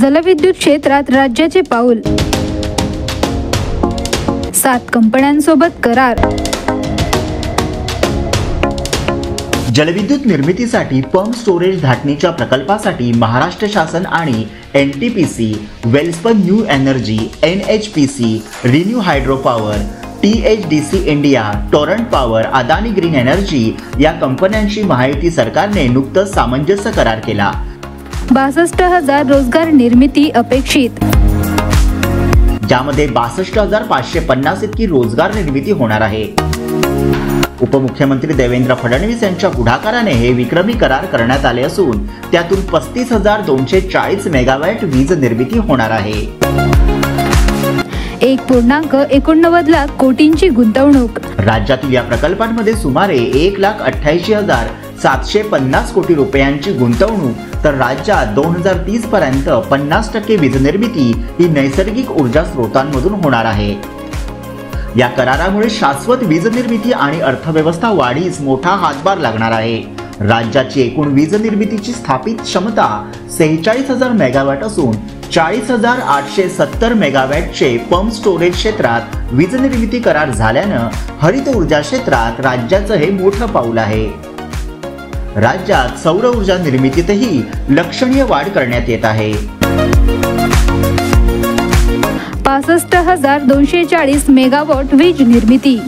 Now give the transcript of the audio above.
जलविद्युत क्षेत्रात राज्याचे पाऊल, 7 कंपन्यांसोबत करार। जलविद्युत निर्मितीसाठी पंप स्टोरेज धाटणीच्या प्रकल्पासाठी महाराष्ट्र शासन आणि NTPC, Welspun new energy, NHPC, renew hydro power, THDC India, Torrent power, Adani green energy या कंपन्यांशी महायुती सरकारने नुकतंच सामंजस्य करार केला। 62,000 रोजगार निर्मिती अपेक्षित, ज्यामध्ये 62,550 इतकी रोजगार निर्मिती होणार आहे। उपमुख्यमंत्री देवेंद्र फडणवीस यांच्या पुढाकाराने हे विक्रमी करार करण्यात आले असून त्यातून 35,240 मेगावॅट वीज निर्मिती होणार आहे। 1.89 लाख कोटींची गुंतवणूक। राज्यातील या प्रकल्पांमध्ये सुमारे 1,88,750 कोटी रुपयांची गुंतवणूक, तर राज्यात 2030 पर्यंत 50% वीज निर्मिती ही नैसर्गिक ऊर्जा स्रोतांमधून होणार आहे। या करारामुळे शाश्वत वीज निर्मिती आणि अर्थव्यवस्था वाढीस मोठा हातभार लागणार आहे। राज्याची एकूण वीज निर्मितीची स्थापित क्षमता 46,000 मेगावॅट असून 40,870 मेगावॅटचे पंप स्टोरेज क्षेत्रात वीज निर्मिती करार झाल्यानं हरित ऊर्जा क्षेत्रात राज्याचं हे मोठं पाऊल आहे। राज्यात सौर ऊर्जा निर्मितीतही लक्षणीय वाढ करण्यात येत आहे। 65,240 मेगावॉट वीज निर्मिती।